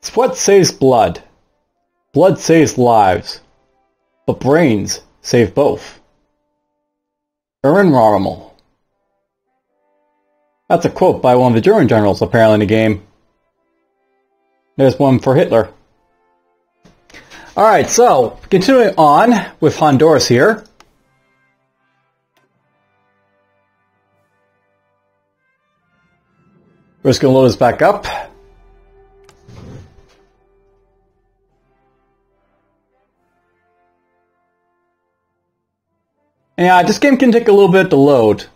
Sweat saves blood. Blood saves lives. But brains save both. Rommel. That's a quote by one of the German generals, apparently, in the game. There's one for Hitler. Alright, so, continuing on with Honduras here. We're just going to load this back up. Yeah, this game can take a little bit to load.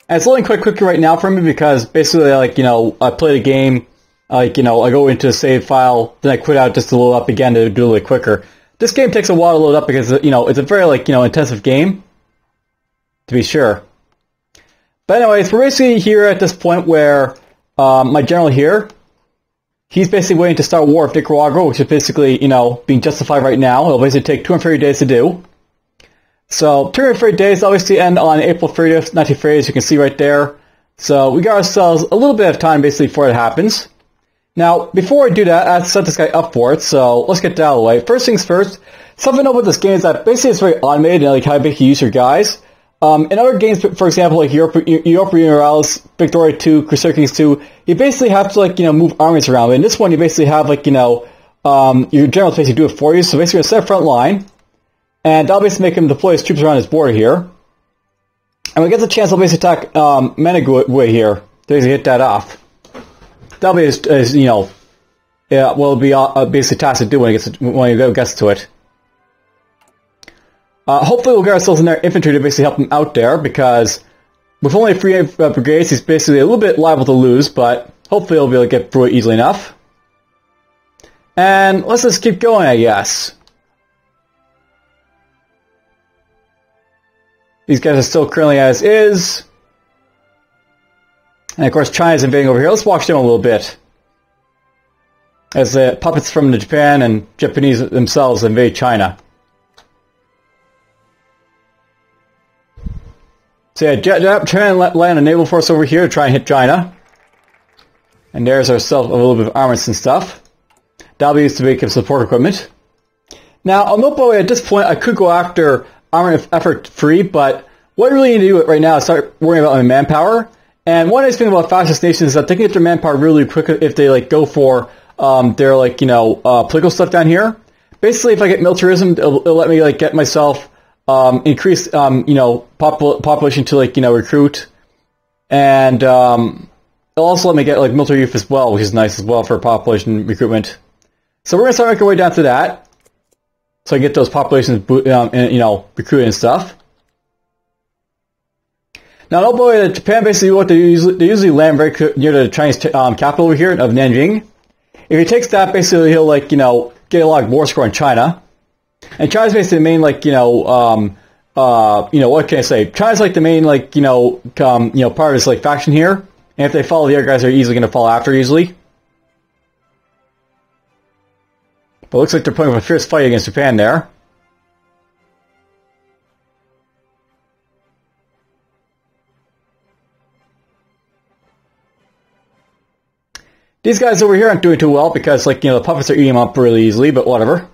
And it's loading quite quickly right now for me because basically, like, you know, I play the game, like, you know, I go into a save file, then I quit out just to load up again to do it a little quicker. This game takes a while to load up because, you know, it's a very, like, you know, intensive game, to be sure. But anyways, we're basically here at this point where my general here, he's basically waiting to start war with Nicaragua, which is basically, you know, being justified right now. It'll basically take 230 days to do. So, 230 days obviously end on April 30th, 1930, as you can see right there. So, we got ourselves a little bit of time basically before it happens. Now, before I do that, I have to set this guy up for it, so let's get that out of the way. First things first, something about this game is that basically it's very automated and like how you basically use your guys. In other games, for example, like Europa Universalis, Victoria 2, Crusader Kings 2, you basically have to, like, you know, move armies around. But in this one, you basically have, like, you know, your generals basically do it for you. So basically, set a front line. And that'll basically make him deploy his troops around his border here. And when he gets a chance, he'll basically attack Managua here. To basically hit that off. That'll be his, you know, yeah, will be basically tasked to do when he gets to it. Hopefully we'll get ourselves in their infantry to basically help him out there, because with only 3 brigades, he's basically a little bit liable to lose, but hopefully he'll be able to get through it easily enough. And let's just keep going, I guess. These guys are still currently as is. And of course China's invading over here. Let's watch them a little bit. As the puppets from Japan and Japanese themselves invade China. So yeah, China land a naval force over here to try and hit China. And there's ourselves a little bit of armaments and stuff. That'll be used to make support equipment. Now, I'll note by the way, at this point I could go after armament effort free, but what I really need to do right now is start worrying about my manpower. And one nice thing about fascist nations is that they can get their manpower really quick if they like go for their, like, you know, political stuff down here. Basically, if I get militarism, it'll let me like get myself increase you know, population to, like, you know, recruit, and it'll also let me get like military youth as well, which is nice as well for population recruitment. So we're gonna start making our way down to that, so I can get those populations, and, you know, recruited and stuff. Now, oh boy, Japan basically what they usually land very near the Chinese capital over here of Nanjing. If he takes that, basically he'll, like, you know, get a lot of war score in China. And China's basically the main, like, you know, what can I say? China's like the main, like, you know, part of this, like, faction here. And if they follow, the other guys are easily going to follow after easily. But it looks like they're putting up a fierce fight against Japan there. These guys over here aren't doing too well because, like, you know, the puppets are eating them up really easily, but whatever.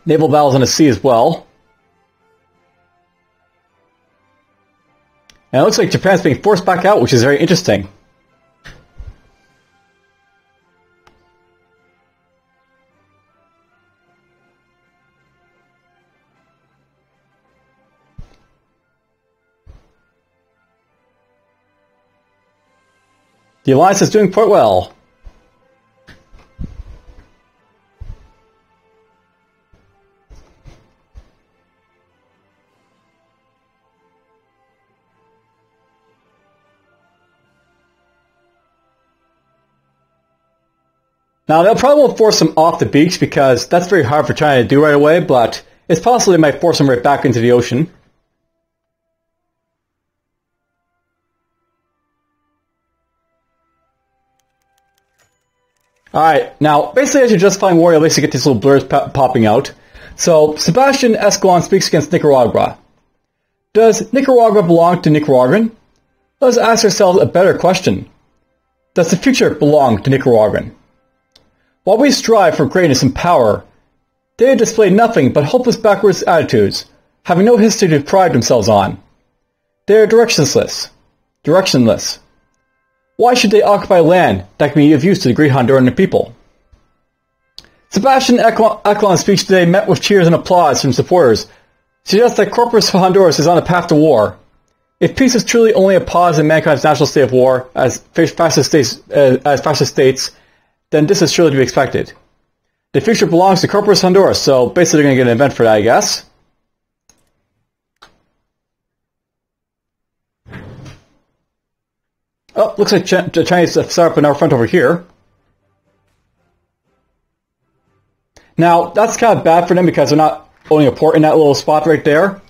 Naval battles on the sea as well. And it looks like Japan's being forced back out, which is very interesting. The alliance is doing quite well. Now, they'll probably force them off the beach because that's very hard for China to do right away, but it's possible they might force them right back into the ocean. Alright, now, basically as you're justifying war, you'll basically get these little blurs popping out. So, Sebastian Escalon speaks against Nicaragua. Does Nicaragua belong to Nicaraguan? Let's ask ourselves a better question. Does the future belong to Nicaraguan? While we strive for greatness and power, they display nothing but hopeless backwards attitudes, having no history to pride themselves on. They are directionless. Why should they occupy land that can be of use to the great Honduran people? Sebastian Echelon's speech today met with cheers and applause from supporters, suggests that Corpus Honduras is on a path to war. If peace is truly only a pause in mankind's natural state of war, as fascist states, then this is surely to be expected. The future belongs to Corpus Honduras, so basically they're going to get an event for that, I guess. Oh, looks like the Chinese have set up an out front over here. Now, that's kind of bad for them because they're not owning a port in that little spot right there.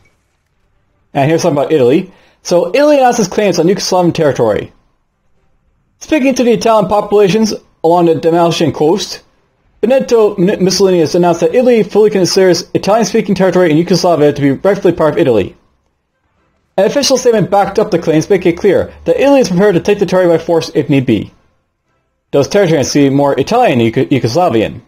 And here's something about Italy. So, Italy announces claims on Yugoslavian territory. Speaking to the Italian populations along the Dalmatian coast, Benito Mussolini has announced that Italy fully considers Italian-speaking territory in Yugoslavia to be rightfully part of Italy. An official statement backed up the claims, making it clear that Italy is prepared to take the territory by force if need be. Those territories seem more Italian than Yugoslavian.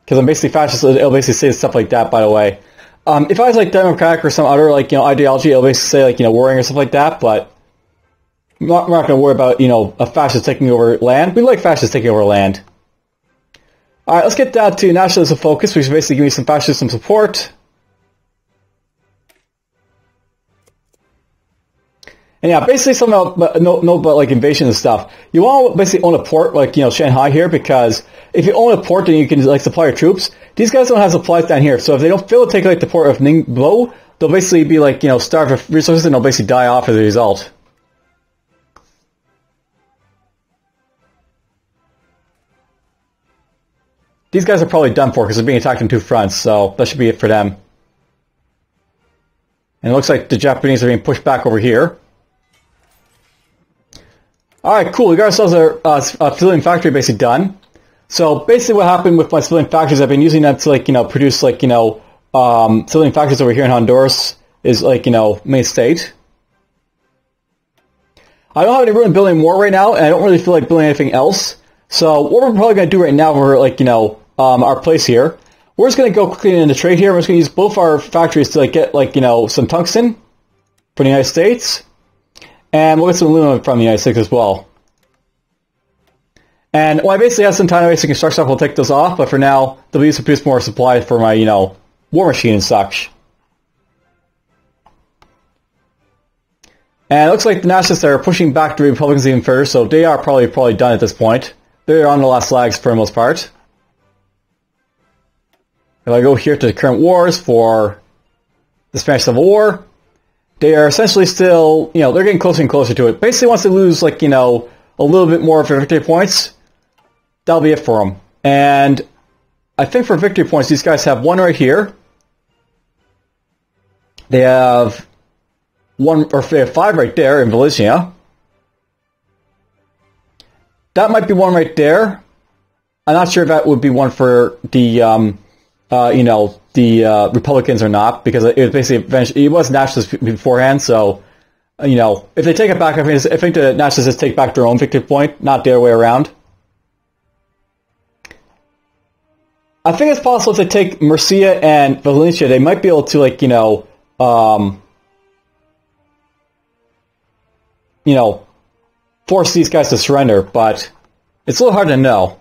Because I'm basically fascist, it'll basically say stuff like that, by the way. If I was like democratic or some other ideology, it'll basically say warring or stuff like that, but we're not going to worry about, a fascist taking over land. We like fascists taking over land. Alright, let's get down to nationalism focus, which is basically giving me some fascism support. And yeah, basically something about invasion and stuff. You want to basically own a port like Shanghai here, because if you own a port then you can supply your troops. These guys don't have supplies down here, so if they don't fail to take the port of Ningbo, they'll basically be starved of resources and they'll basically die off as a result. These guys are probably done for because they're being attacked on two fronts, so that should be it for them. And it looks like the Japanese are being pushed back over here. Alright, cool. We got ourselves a civilian factory basically done. So basically what happened with my civilian factories, I've been using that to produce civilian factories over here in Honduras is main state. I don't have any room to build any more right now, and I don't really feel like building anything else. So what we're probably going to do right now for our place here, we're just going to go quickly into trade here. We're just going to use both our factories to get some tungsten for the United States. And we'll get some aluminum from the United States as well. And I basically have some time to basically construct stuff, we'll take those off, but for now, they'll be used to produce more supply for my, war machine and such. And it looks like the Nationalists are pushing back the Republicans even further, so they are probably done at this point. They're on the last legs for the most part. If I go here to the current wars for the Spanish Civil War, they are essentially still, they're getting closer and closer to it. Basically, once they lose, a little bit more of their victory points, that'll be it for them. And I think for victory points, these guys have one right here. They have they have 5 right there in Valencia. That might be one right there. I'm not sure if that would be one for the, Republicans or not, because it was basically eventually, it was nationalist beforehand, so, if they take it back, I think the nationalists take back their own victory point, not the other way around. I think it's possible if they take Murcia and Valencia, they might be able to, force these guys to surrender, but it's a little hard to know.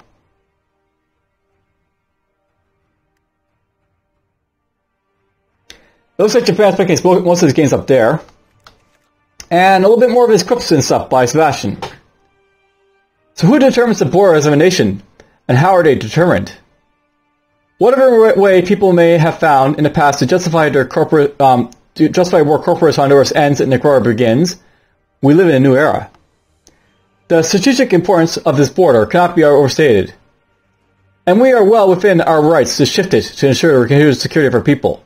It looks like Japan's picking most of his games up there. And a little bit more of his quips and stuff by Sebastian. So who determines the borders of a nation? And how are they determined? Whatever way people may have found in the past to justify their where corporate Honduras ends and Nicaragua begins, we live in a new era. The strategic importance of this border cannot be overstated. And we are well within our rights to shift it to ensure the continued security of our people.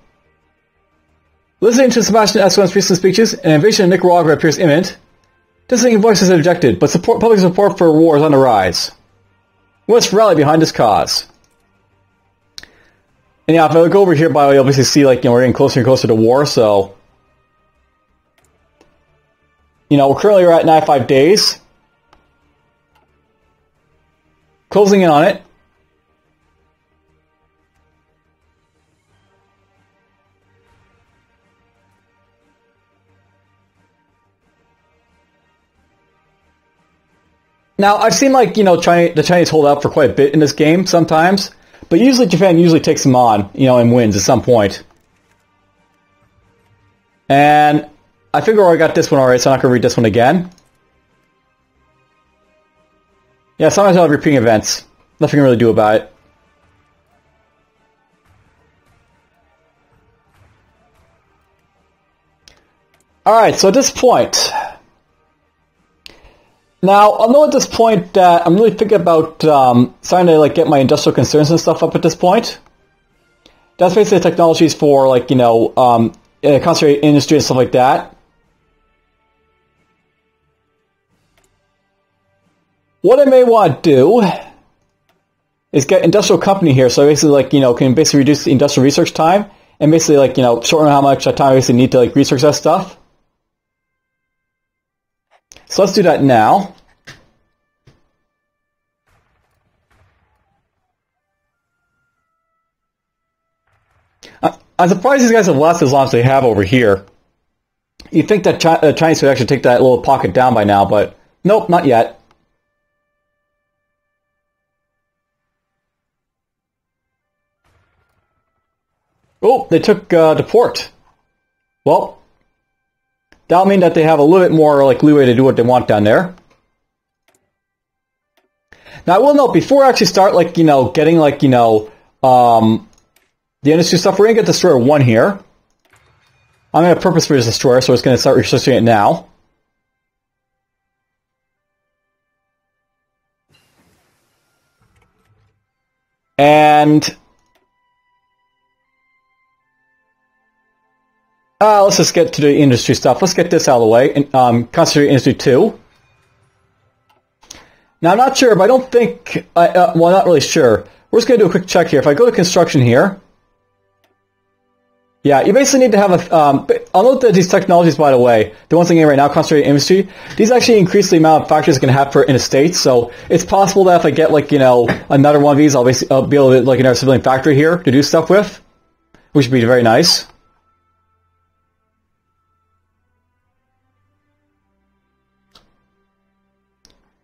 Listening to Sebastian Echelon's recent speeches, an invasion of Nicaragua appears imminent. Dissenting voices have objected, but public support for war is on the rise. We must rally behind this cause. And yeah, if I go over here, by the way, you'll obviously see we're getting closer and closer to war, so You know, we're currently at 95 days. Closing in on it. Now, I've seen, like, you know, the Chinese hold out for quite a bit in this game sometimes, but usually Japan usually takes them on, you know, and wins at some point. And I figure I got this one already, so I'm not going to read this one again. Yeah, sometimes I'll have repeating events. Nothing I can really do about it. Alright, so at this point... Now, I'll know at this point that I'm really thinking about starting to, like, get my industrial concerns and stuff up at this point. That's basically the technologies for, like, you know, concentrated industry and stuff like that. What I may want to do is get industrial company here, so I basically, like, you know, can basically reduce the industrial research time and basically, like, you know, shorten how much time I basically need to, like, research that stuff. So let's do that now. I'm surprised these guys have lasted as long as they have over here. You'd think that Chinese would actually take that little pocket down by now, but nope, not yet. Oh, they took the port. Well, that'll mean that they have a little bit more, like, leeway to do what they want down there. Now, I will note, before I actually start, like, you know, getting, like, you know, the industry stuff, we're going to get Destroyer 1 here. I'm going to purpose for this Destroyer, so it's going to start researching it now. And... let's just get to the industry stuff. Let's get this out of the way. Concentrate Industry 2. Now, I'm not sure, but I don't think... well, not really sure. We're just going to do a quick check here. If I go to construction here... Yeah, you basically need to have a... I'll note that these technologies, by the way, the ones I'm getting right now, concentrated industry, these actually increase the amount of factories I can have in a state, so it's possible that if I get, like, you know, another one of these, I'll be able to, like, another civilian factory here to do stuff with, which would be very nice.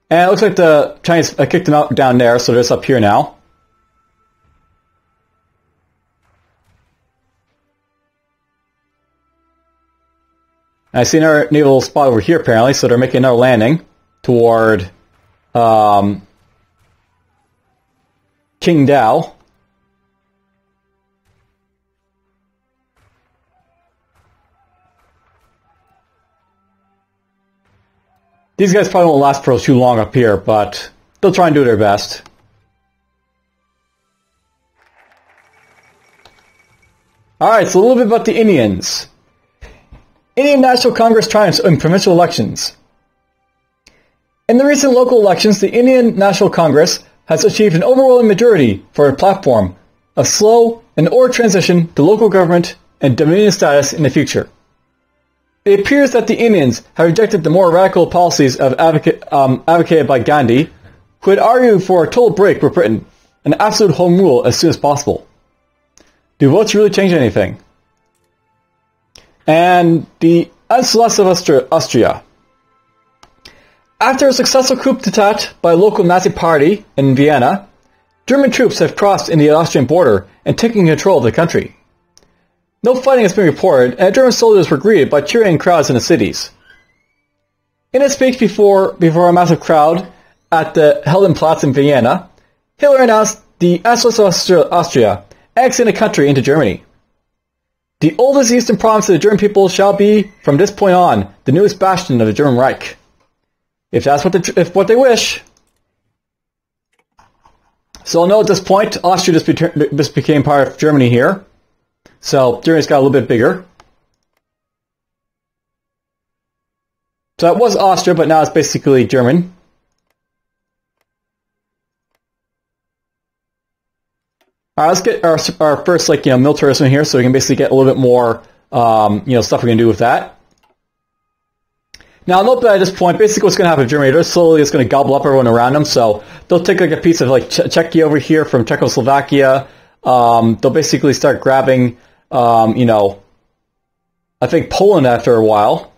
And it looks like the Chinese kicked them out down there, so they're just up here now. And I see another naval spot over here, apparently, so they're making another landing toward Qingdao. These guys probably won't last for too long up here, but they'll try and do their best. Alright, so a little bit about the Indians. Indian National Congress triumphs in provincial elections. In the recent local elections, the Indian National Congress has achieved an overwhelming majority for a platform of slow and ordered transition to local government and dominion status in the future. It appears that the Indians have rejected the more radical policies advocated by Gandhi, who had argued for a total break with Britain and absolute home rule as soon as possible. Do votes really change anything? And the Nationalist of Austria. After a successful coup d'etat by a local Nazi party in Vienna, German troops have crossed in the Austrian border and taken control of the country. No fighting has been reported, and German soldiers were greeted by cheering crowds in the cities. In a speech before a massive crowd at the Heldenplatz in Vienna, Hitler announced the Nationalist of Austria annexing the country into Germany. The oldest eastern province of the German people shall be, from this point on, the newest bastion of the German Reich. If that's what they wish. So I'll know at this point, Austria just became part of Germany here. So Germany's got a little bit bigger. So it was Austria, but now it's basically German. Alright, let's get our first, like, you know, militarism here, so we can basically get a little bit more, you know, stuff we can do with that. Now, note that at this point, basically what's going to happen in Germany, they're slowly just going to gobble up everyone around them. So they'll take like a piece of like Czechia over here from Czechoslovakia. They'll basically start grabbing, you know, I think Poland after a while.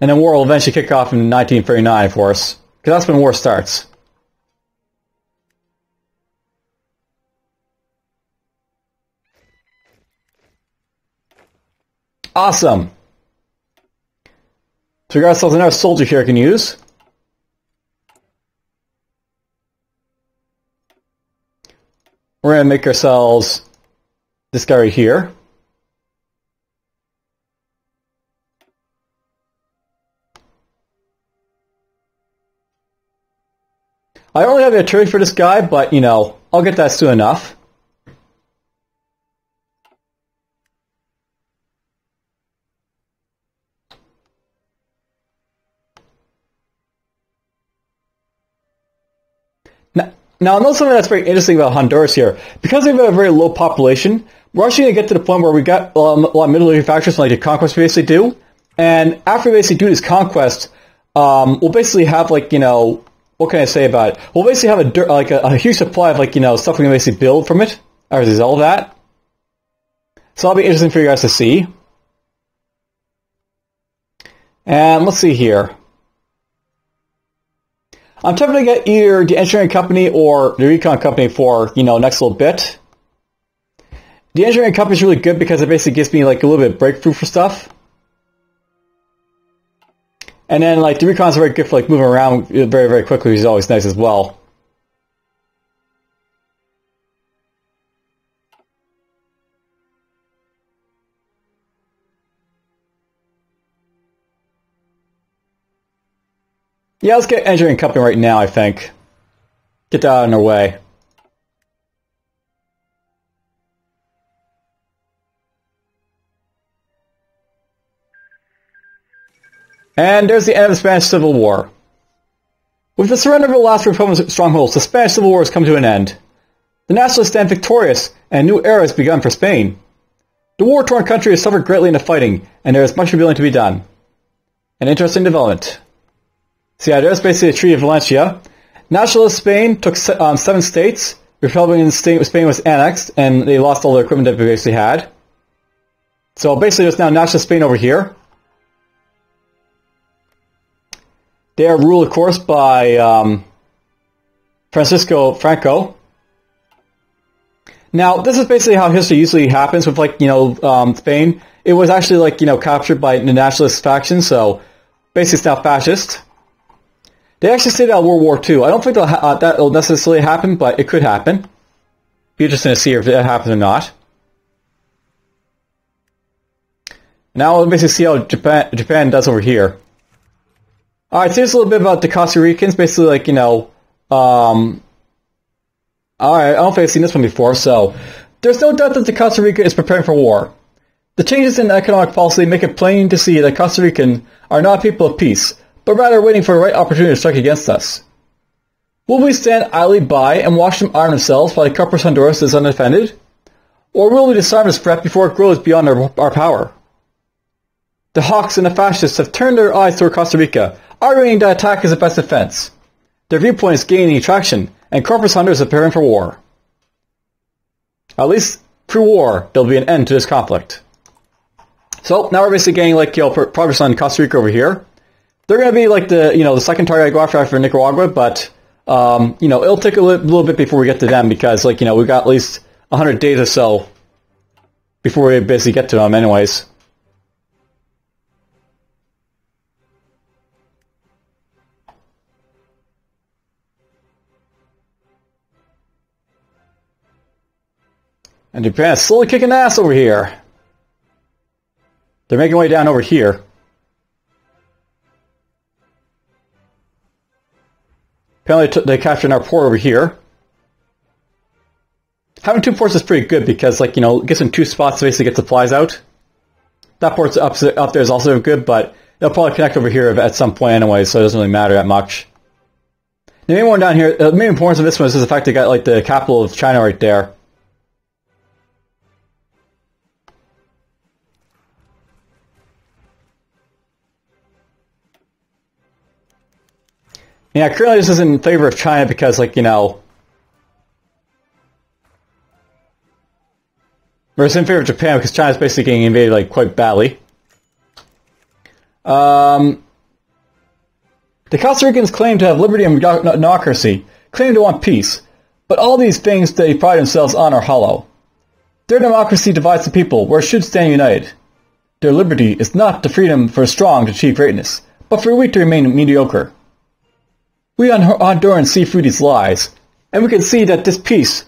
And then war will eventually kick off in 1939, of course, because that's when war starts. Awesome. So we got ourselves another soldier here I can use. We're going to make ourselves this guy right here. I don't really have a artillery for this guy, but, you know, I'll get that soon enough. Now, I know something that's very interesting about Honduras here. Because we have a very low population, we're actually going to get to the point where we got a lot of military factions like the conquest we basically do. And after we basically do this conquest, we'll basically have, like, you know, what can I say about it? We'll basically have a huge supply of, like, you know, stuff we can basically build from it, as a result of that. So that'll be interesting for you guys to see. And let's see here. I'm tempted to get either the engineering company or the recon company for, you know, next little bit. The engineering company is really good because it basically gives me, like, a little bit of breakthrough for stuff. And then, like, the recons are very good for, like, moving around very, very quickly, which is always nice as well. Yeah, let's get engineering company right now, I think. Get that out of our way. And there's the end of the Spanish Civil War. With the surrender of the last Republican strongholds, the Spanish Civil War has come to an end. The Nationalists stand victorious, and a new era has begun for Spain. The war-torn country has suffered greatly in the fighting, and there is much rebuilding to be done. An interesting development. So yeah, there's basically the Treaty of Valencia. Nationalist Spain took 7 states. Republican Spain was annexed, and they lost all their equipment that they basically had. So basically there's now Nationalist Spain over here. They are ruled, of course, by Francisco Franco. Now, this is basically how history usually happens with, like, you know, Spain. It was actually, like, you know, captured by the nationalist faction, so basically it's now fascist. They actually say that in World War II. I don't think that will necessarily happen, but it could happen. Be interesting to see if that happens or not. Now we'll basically see how Japan does over here. Alright, so here's a little bit about the Costa Ricans. Basically, like, you know, alright, I don't think I've seen this one before, so there's no doubt that the Costa Rica is preparing for war. The changes in economic policy make it plain to see that Costa Rican are not people of peace, but rather waiting for the right opportunity to strike against us. Will we stand idly by and watch them arm themselves while the Corpus Honduras is undefended? Or will we disarm this threat before it grows beyond our power? The hawks and the fascists have turned their eyes toward Costa Rica, arguing that attack is the best defense. Their viewpoint is gaining traction, and Corpus Honduras is preparing for war. At least, through war, there'll be an end to this conflict. So, now we're basically getting, like, you know, progress on Costa Rica over here. They're going to be, like, the, you know, the second target I go after Nicaragua, but, you know, it'll take a little bit before we get to them, because, like, you know, we've got at least 100 days or so before we basically get to them anyways. And Japan is slowly kicking ass over here. They're making their way down over here. Apparently they captured our port over here. Having 2 ports is pretty good because, like, you know, it gives them 2 spots to basically get supplies out. That port's up there is also good, but they'll probably connect over here at some point anyway, so it doesn't really matter that much. The main one down here, the main importance of this one is the fact they got, like, the capital of China right there. Yeah, currently this is in favor of China because, like, you know, or it's in favor of Japan because China's basically getting invaded, like, quite badly. The Costa Ricans claim to have liberty and democracy, claim to want peace, but all these things they pride themselves on are hollow. Their democracy divides the people, where it should stand united. Their liberty is not the freedom for the strong to achieve greatness, but for the weak to remain mediocre. We Hondurans see through these lies, and we can see that this peace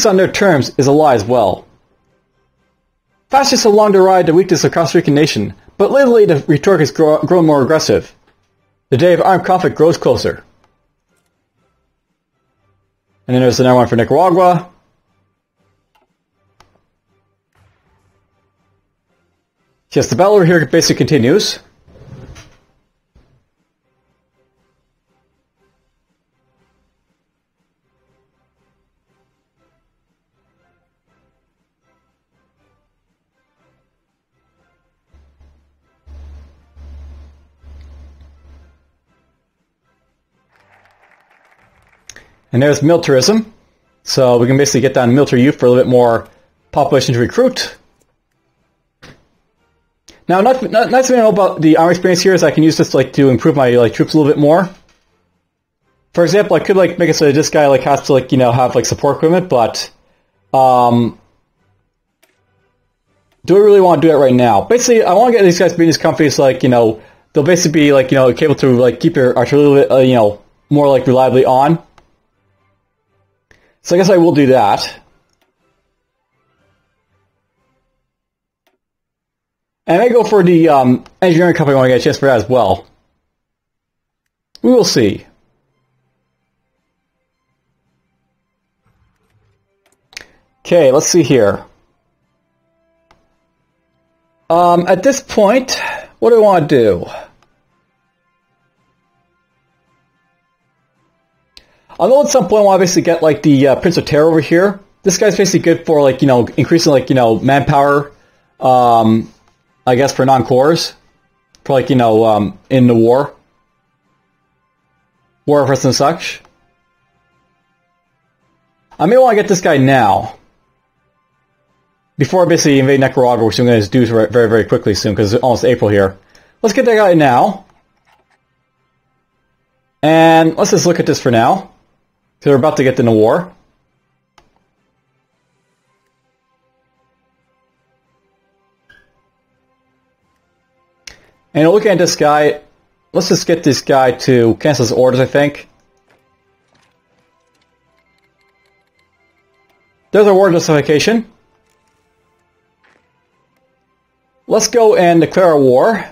on their terms, is a lie as well. Fascists have long derided the weakness of the Costa Rican nation, but lately the rhetoric has grown more aggressive. The day of armed conflict grows closer. And then there's another one for Nicaragua. Yes, the battle over here basically continues. And there's militarism. So we can basically get down military youth for a little bit more population to recruit. Now, nice thing to know about the army experience here is I can use this to improve my troops a little bit more. For example, I could make it so that this guy has to have support equipment, but do I really want to do that right now? Basically, I want to get these guys being these companies they'll basically be capable to keep their artillery a little bit more reliably on. So I guess I will do that. And I go for the engineering company when I get a chance for that as well. We will see. Okay, let's see here. At this point, what do I want to do? I know at some point I want to basically get the Prince of Terror over here. This guy's basically good for increasing manpower. I guess for non-cores, for in the war efforts and such. I may want to get this guy now, before I basically invade Nicaragua, which I'm going to do very, very quickly soon because it's almost April here. Let's get that guy now, and let's just look at this for now, because we're about to get into war. And looking at this guy, let's just get this guy to cancel his orders, I think. There's our war justification. Let's go and declare a war.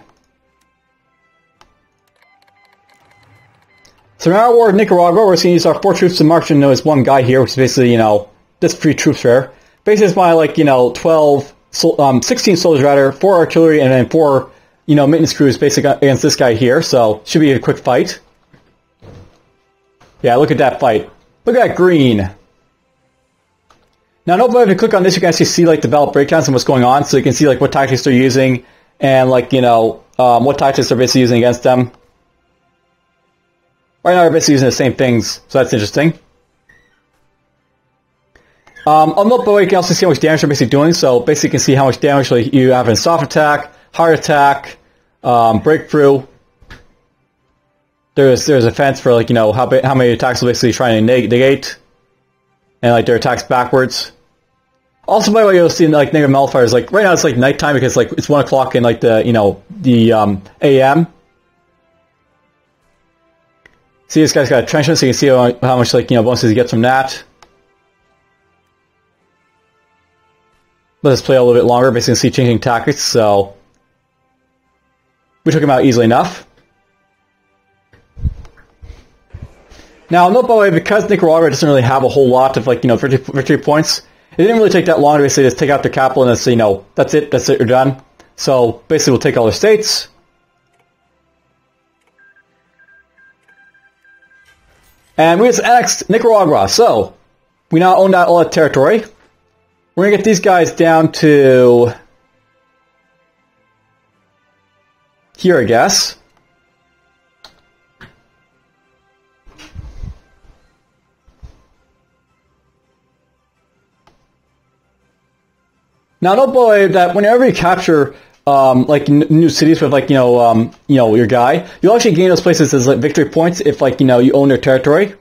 So in our war with Nicaragua, we're going to use our 4 troops to march into this one guy here, which is basically, just 3 troops there. Basically, it's my, 16 soldiers rather, 4 artillery, and then 4... maintenance crews basically against this guy here, so should be a quick fight. Yeah, look at that fight. Look at that green. Now, if you click on this, you can actually see the battle breakdowns and what's going on, so you can see what tactics they're using and what tactics they're basically using against them. Right now, they're basically using the same things, so that's interesting. On the way, you can also see how much damage they're basically doing. So basically, you can see how much damage you have in soft attack, hard attack, breakthrough. There's a fence for how many attacks are basically trying to negate, and their attacks backwards. Also, by the way, you'll see negative nullifiers. Right now, it's nighttime because it's 1 o'clock in the AM. See, this guy's got a trenchant, so you can see how much bonuses he gets from that. Let us play a little bit longer, basically see changing tactics, so we took him out easily enough. Now, note by the way, because Nicaragua doesn't really have a whole lot of victory points, it didn't really take that long to basically just take out their capital and it's, that's it, you're done. So basically we'll take all their states. And we just annexed Nicaragua, so we now own all that territory. We're going to get these guys down to here, I guess. Now, don't believe that whenever you capture like new cities with like your guy, you'll actually gain those places as like victory points if like you own their territory.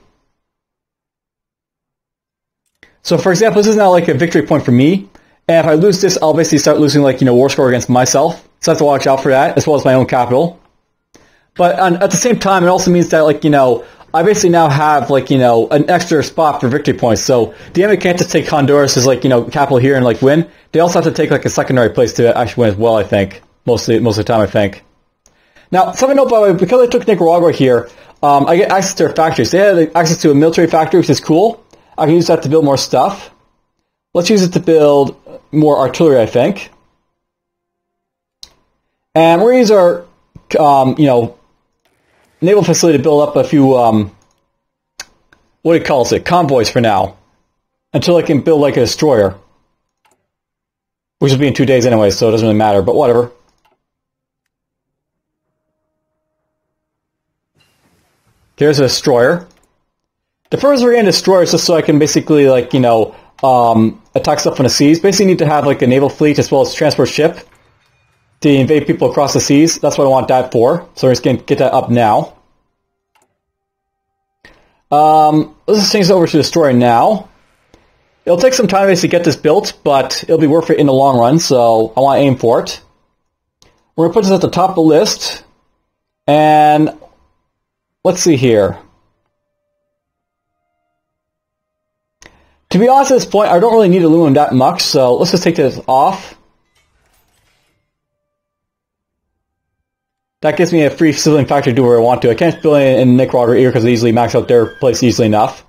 So, for example, this is now like a victory point for me, and if I lose this, I'll basically start losing like war score against myself. So I have to watch out for that, as well as my own capital. But at the same time, it also means that like I basically now have like an extra spot for victory points. So the enemy can't just take Honduras as like capital here and like win. They also have to take like a secondary place to actually win as well. I think most of the time. I think. Now, something to note by the way, because I took Nicaragua here, I get access to their factories. They have access to a military factory, which is cool. I can use that to build more stuff. Let's use it to build more artillery, I think. And we're going to use our naval facility to build up a few what do you call it, convoys for now, until I can build like a destroyer, which will be in 2 days anyway, so it doesn't really matter. But whatever. Here's a destroyer. The first we're going to destroy is just so I can basically like attack stuff on the seas. Basically, need to have like a naval fleet as well as transport ship to invade people across the seas. That's what I want that for. So we're just going to get that up now. Let's just change it over to destroyer now. It'll take some time to get this built, but it'll be worth it in the long run. So I want to aim for it. We're going to put this at the top of the list, and let's see here. To be honest at this point, I don't really need aluminum that much, so let's just take this off. That gives me a free civilian factory to do where I want to. I can't build it in Nicaragua here because they easily max out their place easily enough.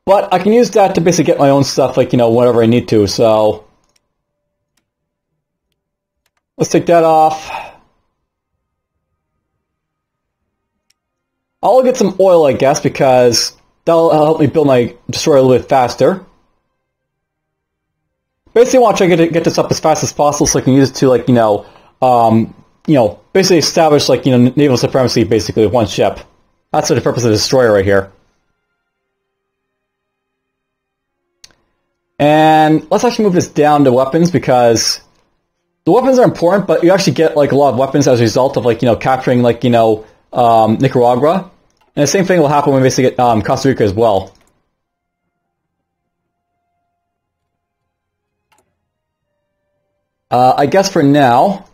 But I can use that to basically get my own stuff, like, whatever I need to, so let's take that off. I'll get some oil, I guess, because that'll help me build my destroyer a little bit faster. Basically, I want to try to get this up as fast as possible so I can use it to, like, basically establish, like, naval supremacy, basically, with one ship. That's the purpose of the destroyer right here. And let's actually move this down to weapons, because the weapons are important, but you actually get, like, a lot of weapons as a result of, like, capturing, like, Nicaragua. And the same thing will happen when we basically get Costa Rica as well. I guess for now,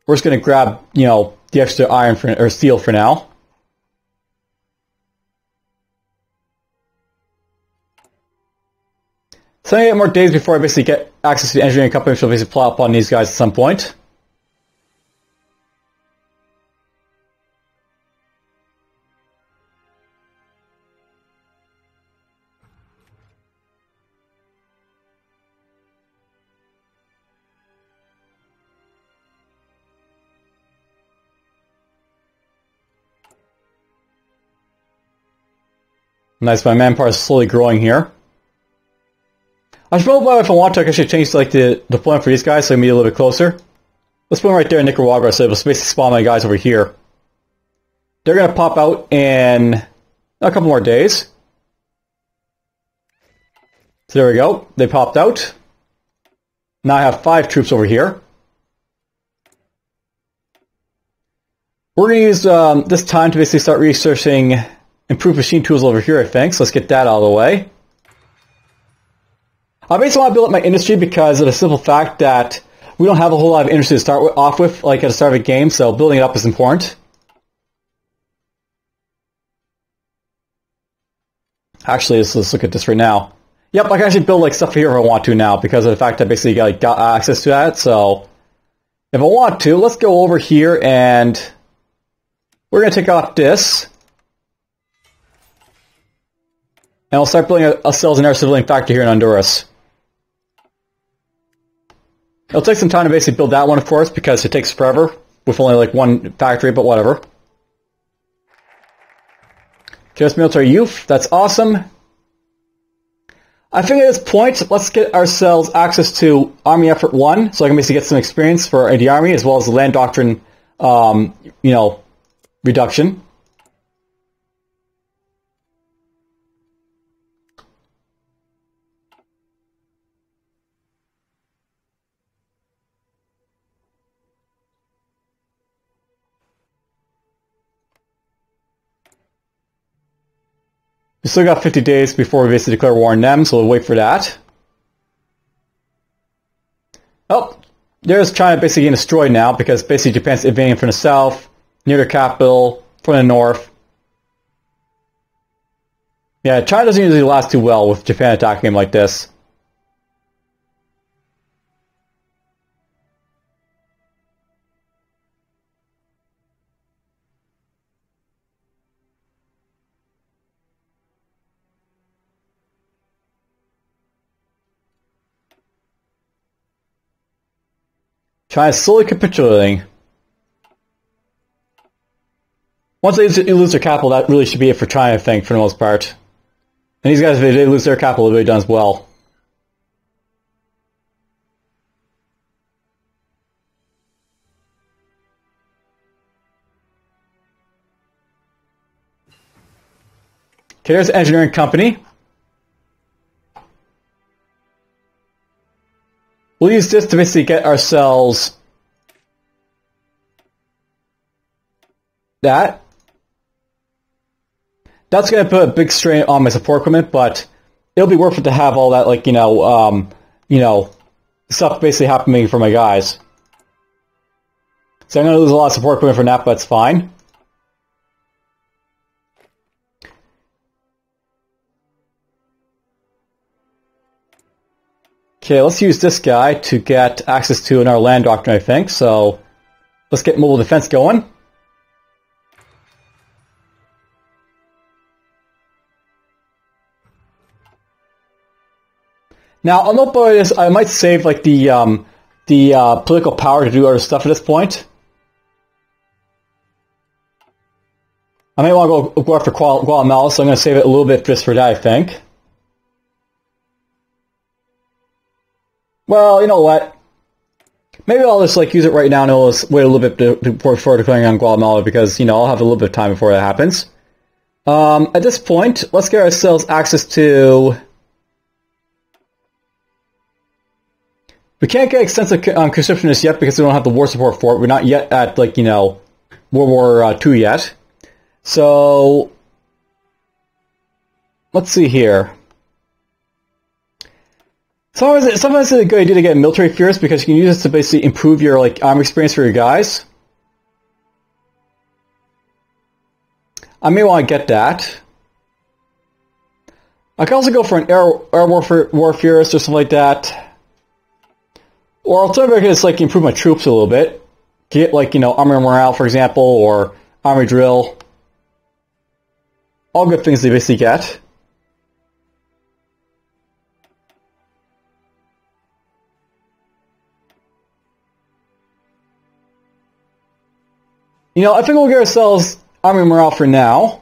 we're just going to grab, the extra iron or steel for now. So I get more days before I basically get access to the engineering company, which will basically plot upon these guys at some point. Nice, my manpower is slowly growing here. I should know if I want to, I can actually change like the deployment for these guys so I can be a little bit closer. Let's put them right there in Nicaragua, so it'll basically spawn my guys over here. They're going to pop out in a couple more days. So there we go, they popped out. Now I have 5 troops over here. We're going to use this time to basically start researching improved machine tools over here, I think. So let's get that out of the way. I basically want to build up my industry because of the simple fact that we don't have a whole lot of industry to start off with, like at the start of a game, so building it up is important. Actually, let's look at this right now. Yep, I can actually build like stuff here if I want to now because of the fact that I basically got access to that. So if I want to, let's go over here and we're going to take off this. And we'll start building ourselves an air civilian factory here in Honduras. It'll take some time to basically build that one, of course, because it takes forever with only like one factory, but whatever. Just military youth, that's awesome. I think at this point, let's get ourselves access to Army Effort 1, so I can basically get some experience for the Army, as well as the Land Doctrine you know, reduction. We still got 50 days before we basically declare war on them, so we'll wait for that. Oh, there's China basically getting destroyed now because basically Japan's invading from the south, near the capital, from the north. Yeah, China doesn't usually last too well with Japan attacking him like this. China's slowly capitulating. Once they lose their capital, that really should be it for China, I think, for the most part. And these guys, if they lose their capital, they've really done as well. Okay, there's the engineering company. We'll use this to basically get ourselves that. That's going to put a big strain on my support equipment, but it'll be worth it to have all that, like, you know, stuff basically happening for my guys. So I'm going to lose a lot of support equipment for that, but it's fine. Okay, let's use this guy to get access to another land doctrine, I think. So let's get mobile defense going. Now, I'll note by this, I might save like the political power to do other stuff at this point. I may want to go after Guatemala, so I'm going to save it a little bit just for that, I think. Well, you know what? Maybe I'll just like use it right now and I'll just wait a little bit before declaring on Guatemala because, you know, I'll have a little bit of time before that happens. At this point, let's get ourselves access to... We can't get extensive conscriptionists yet because we don't have the war support for it. We're not yet at, like, you know, World War II yet. So, let's see here. Sometimes it's a good idea to get military first because you can use this to basically improve your, like, army experience for your guys. I may want to get that. I can also go for an air warfare or something like that. Or alternatively, I can just, like, improve my troops a little bit. Get, like, you know, army morale, for example, or army drill. All good things they basically get. You know, I think we'll get ourselves army morale for now.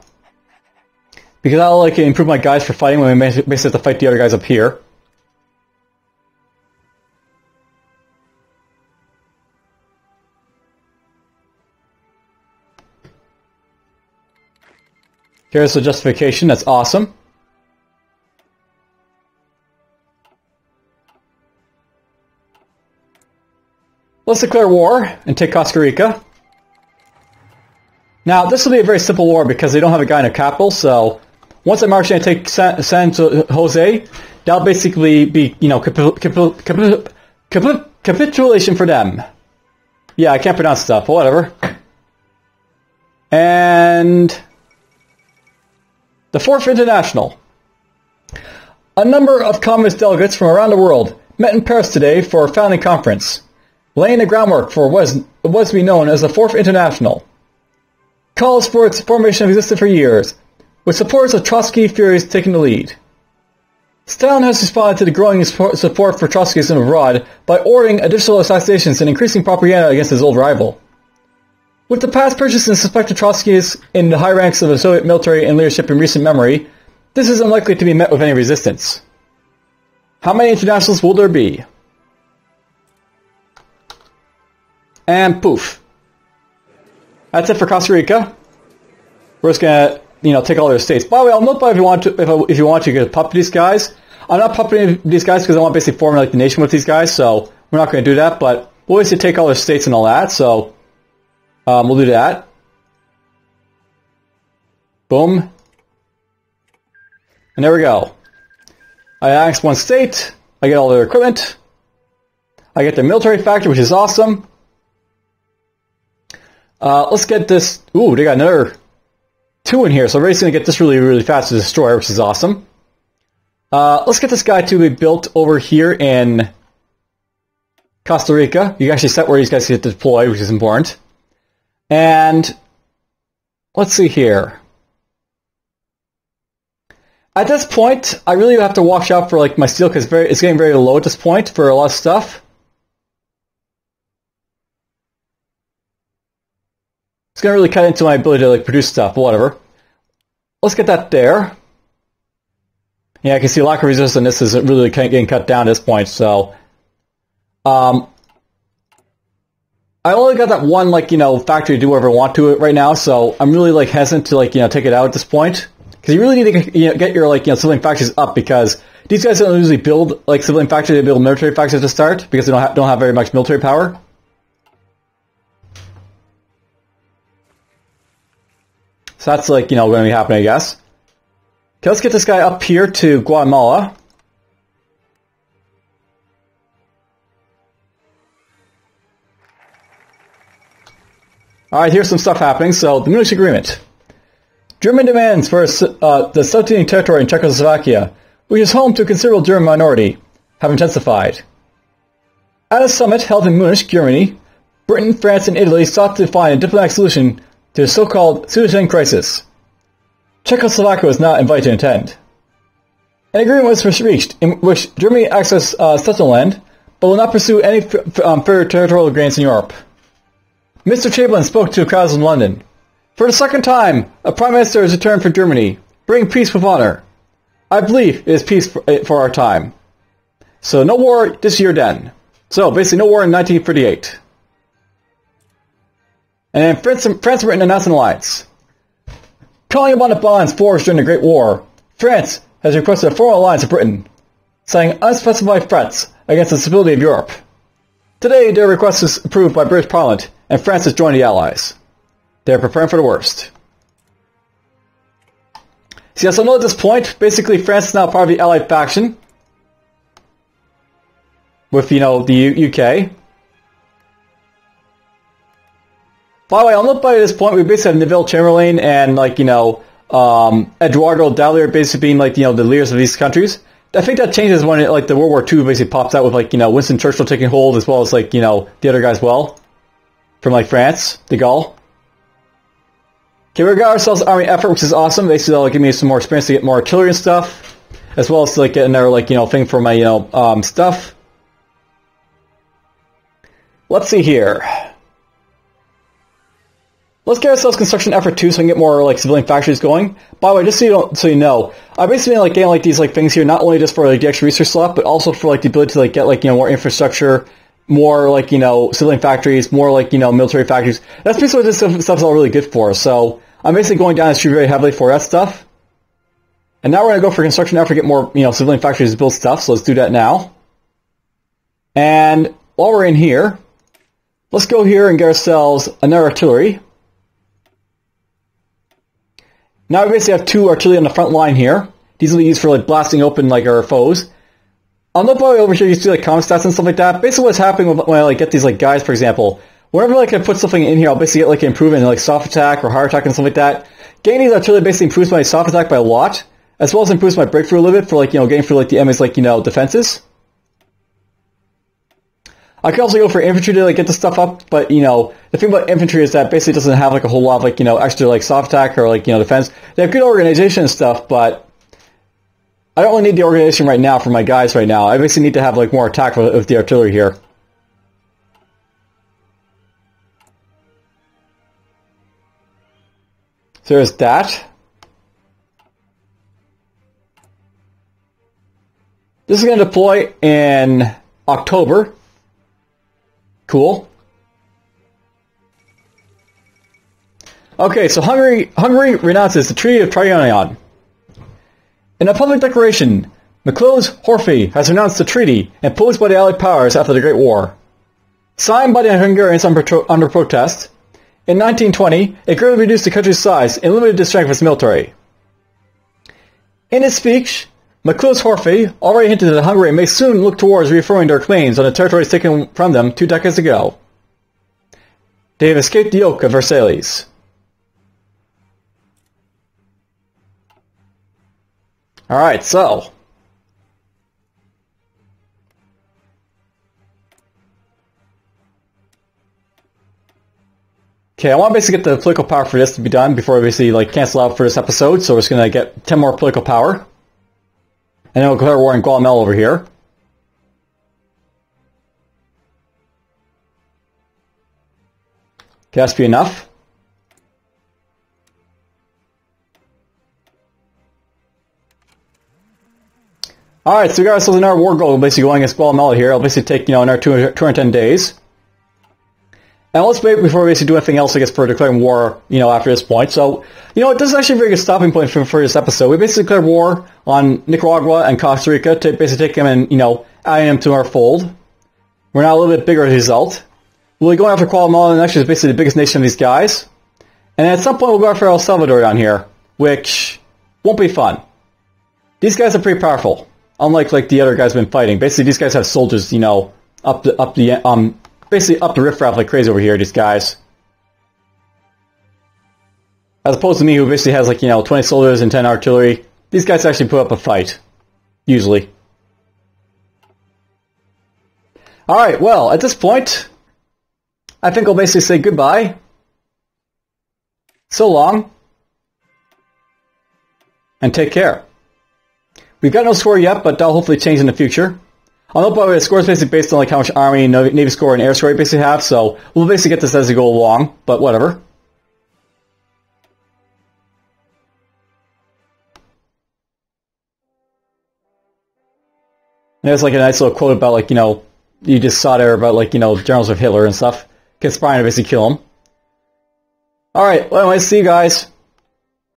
Because that'll, like, improve my guys for fighting when we basically have to fight the other guys up here. Here's the justification. That's awesome. Let's declare war and take Costa Rica. Now, this will be a very simple war because they don't have a guy in the capital, so once I march in and take San Jose, that'll basically be, you know, capitulation for them. Yeah, I can't pronounce stuff, but whatever. And... the Fourth International. A number of communist delegates from around the world met in Paris today for a founding conference, laying the groundwork for what was to be known as the Fourth International. Calls for its formation have existed for years, with supporters of Trotsky theories taking the lead. Stalin has responded to the growing support for Trotskyism abroad by ordering additional assassinations and increasing propaganda against his old rival. With the past purchase and suspected Trotskyists in the high ranks of the Soviet military and leadership in recent memory, this is unlikely to be met with any resistance. How many internationals will there be? And poof. That's it for Costa Rica. We're just gonna, take all their states. By the way, I'll note if you want to, if you want to, you can puppet these guys. I'm not puppeting these guys because I want to basically form like the nation with these guys, so we're not going to do that. But we'll basically take all their states and all that. So we'll do that. Boom. And there we go. I annexed one state. I get all their equipment. I get their military factory, which is awesome. Let's get this. Ooh, they got another 2 in here, so we're basically going to get this really, really fast to destroy, which is awesome. Let's get this guy to be built over here in Costa Rica. You can actually set where these guys get deployed, which is important. And let's see here. At this point, I really have to watch out for like my steel because it's getting very low at this point for a lot of stuff. It's going to really cut into my ability to like produce stuff, whatever. Let's get that there. Yeah, I can see lack of resistance. This is really getting cut down at this point. So, I only got that one factory to do whatever I want to it right now. So I'm really like hesitant to take it out at this point because you really need to get your civilian factories up because these guys don't usually build civilian factories. They build military factories to start because they don't have very much military power. So that's going to be happening, I guess. Okay, let's get this guy up here to Guatemala. Alright, here's some stuff happening. So, the Munich Agreement. German demands for the substituting territory in Czechoslovakia, which is home to a considerable German minority, have intensified. At a summit held in Munich, Germany, Britain, France, and Italy sought to find a diplomatic solution to the so-called Sudeten crisis. Czechoslovakia was not invited to attend. An agreement was reached in which Germany accessed Switzerland, but will not pursue any further territorial gains in Europe. Mr. Chamberlain spoke to crowds in London. For the second time, a Prime Minister has returned from Germany, bringing peace with honor. I believe it is peace for our time. So no war this year then. So basically no war in 1938. And then France and Britain announced an alliance. Calling upon the bonds forged during the Great War, France has requested a formal alliance with Britain, citing unspecified threats against the stability of Europe. Today, their request is approved by British Parliament, and France has joined the Allies. They are preparing for the worst. So yes, I know at this point, basically France is now part of the Allied faction with, the UK. By the way, I'll note by this point, we basically have Neville Chamberlain and, Eduardo Dallier basically being, the leaders of these countries. I think that changes when, the World War II basically pops out with, Winston Churchill taking hold as well as, the other guys well. From, France, de Gaulle. Okay, we got ourselves Army Effort, which is awesome. Basically, that'll give me some more experience to get more artillery and stuff. As well as, get another, thing for my, stuff. Let's see here. Let's get ourselves Construction Effort 2 so we can get more, civilian factories going. By the way, just so you know, I've basically been, getting, these, things here, not only just for, the extra research slot, but also for, the ability to, get, more infrastructure, more, civilian factories, more, military factories. That's basically what this stuff's all really good for. So, I'm basically going down the street very heavily for that stuff. And now we're going to go for Construction Effort to get more, civilian factories to build stuff, so let's do that now. And while we're in here, let's go here and get ourselves another artillery. Now we basically have 2 artillery on the front line here. These will be used for blasting open our foes. I'll note by over here you see common stats and stuff like that. Basically what's happening when I get these guys, for example, whenever I put something in here, I'll basically get an improvement in soft attack or hard attack and stuff like that. Getting these artillery basically improves my soft attack by a lot, as well as improves my breakthrough a little bit for getting through the enemy's defenses. I can also go for infantry to get this stuff up, but the thing about infantry is that basically it doesn't have a whole lot of extra soft attack or defense. They have good organization and stuff, but I don't really need the organization right now for my guys right now. I basically need to have more attack with the artillery here. So there's that. This is going to deploy in October. Cool. Okay, so Hungary renounces the Treaty of Trianon. In a public declaration, Miklos Horthy has renounced the treaty imposed by the Allied powers after the Great War. Signed by the Hungarians under protest, in 1920, it greatly reduced the country's size and limited the strength of its military. In his speech, Miklos Horthy already hinted that Hungary may soon look towards reaffirming their claims on the territories taken from them 2 decades ago. They have escaped the yoke of Versailles. Alright, so. Okay, I want to basically get the political power for this to be done before I basically cancel out for this episode, so we're just going to get 10 more political power. And then we'll declare war in Guatemala over here. Okay, that should be enough. Alright, so we got ourselves another war goal basically going against Guatemala here. I'll basically take, another 210 days. And let's wait before we basically do anything else, I guess, for declaring war, after this point. So, this is actually a very good stopping point for this episode. We basically declared war on Nicaragua and Costa Rica to basically take them and, adding them to our fold. We're now a little bit bigger as a result. We'll be going after Guatemala, and actually is basically the biggest nation of these guys. And at some point we'll go after El Salvador down here, which won't be fun. These guys are pretty powerful, unlike the other guys we've been fighting. Basically, these guys have soldiers, basically up the riffraff like crazy over here, these guys. As opposed to me, who basically has 20 soldiers and 10 artillery. These guys actually put up a fight. Usually. Alright, well, at this point, I think I'll basically say goodbye. So long. And take care. We've got no score yet, but that'll hopefully change in the future. I'll note, by the way, the score is basically based on how much Army, Navy score, and Air score we basically have, so we'll basically get this as we go along, but whatever. And there's a nice little quote about, you just saw there about, generals of Hitler and stuff, conspiring to basically kill him. Alright, well, anyways, see you guys.